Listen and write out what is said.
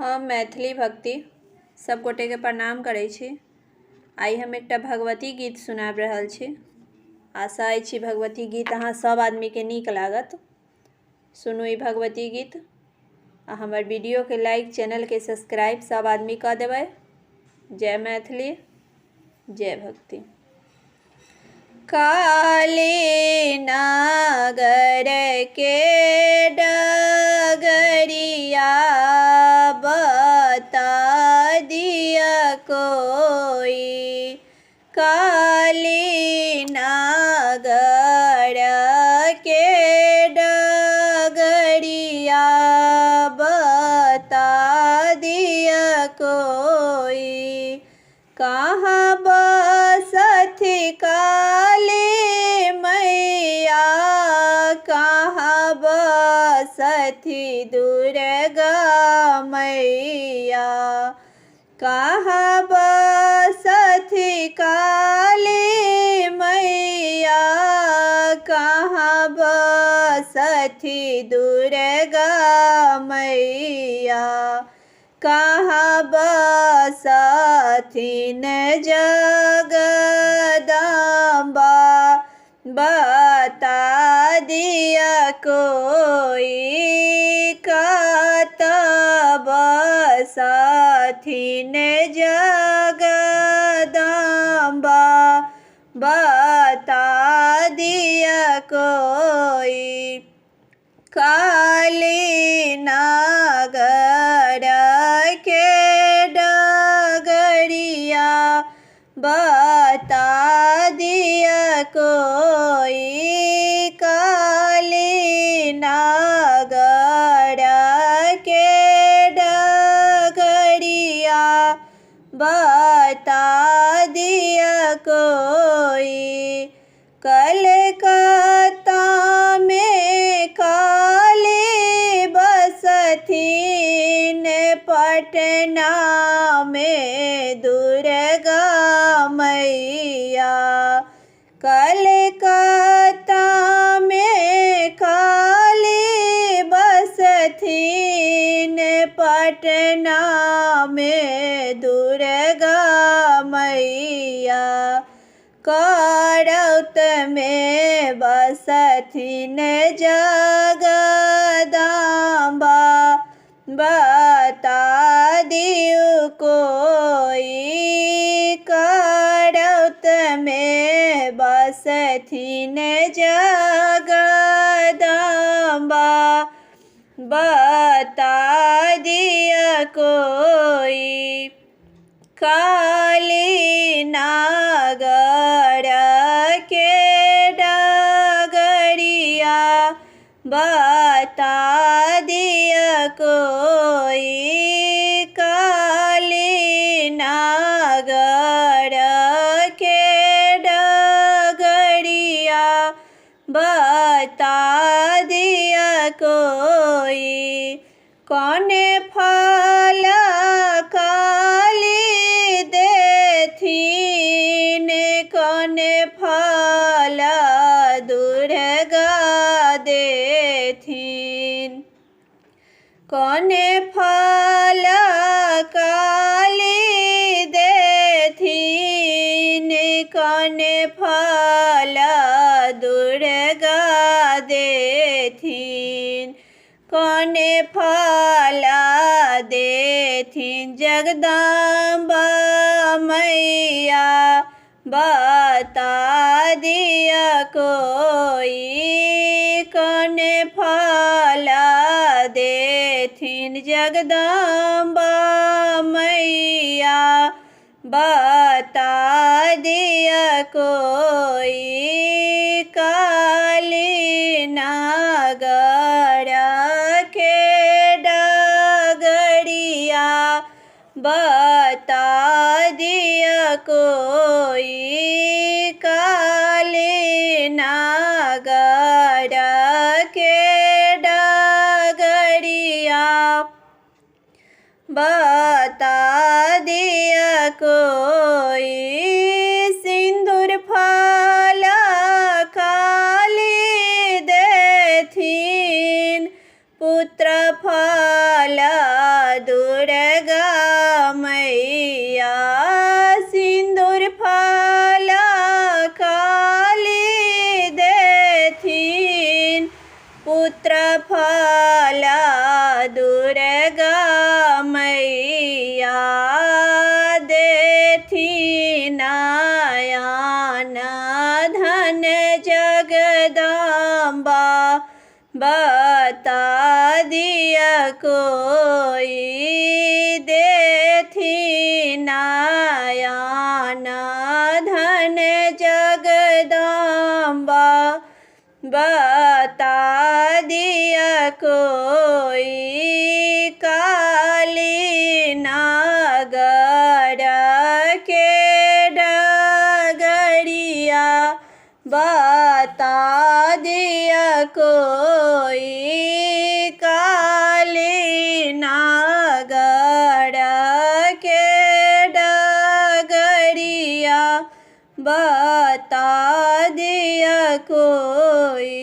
हम मैथिली भक्ति सब गोटे के प्रणाम करै छी। आई हम एकटा भगवती गीत सुनाब रहल छी। आशा अछि भगवती गीत अहाँ सब आदमी के नीक लागत। सुनू ई भगवती गीत आ हमर वीडियो के लाइक, चैनल के सब्सक्राइब सब आदमी कऽ देबै। जय मैथिली, जय भक्ति। काली नागर के डगरिया बता दिया कोई, काली नागर के डगरिया बता दिया कोई, कहाँ बसथि काली मैया, कहाँ बसथि दुर्गा मैया, कहाँ बसथि काली मैया, कहाँ बसथि दुर्गा मैया, कहाँ बसथिन जगदम्बा बता दिया कोई, कत बसथिन जगदम्बा बता दिया कोई, काली नागर के डगरिया बता दिया कोई, काली नागर के डगरिया बता दिया कोई, कलकत्ता में काली बसथिन, पटना में दुर्गा मैया, कलकत्ता में काली बसथिन, पटना में दुर्गा मैया, करौत में बसथिन जगदम्बा बता दियो कोई, करौत में बसथिन जगदम्बा बता दिया कोई, काली नागर के डगरिया बता दिया कोई, काली नागर के डगरिया बता दिया कोई, कौने फल काली देथिन, कौने फल दुर्गा देथिन, कौने फल काली देथिन, कौने फल दुर्गा देथिन, कौने फल देथिन जगदम्बा मैया बता दिया कोई, कौने फल देथिन जगदम्बा मैया बता दिया कोई, काली नागर के डगरिया बता दिया कोई, काली नागर के डगरिया बता दिया कोई, सिंदूर फल काली देथिन, पुत्र फल दूर दिया कोई, देथी नायान धन जगदम्बा, बता दिया कोई, काली नगर के डगरिया, बता दिया कोई, काली नगर के डगरिया, बता दिया कोई।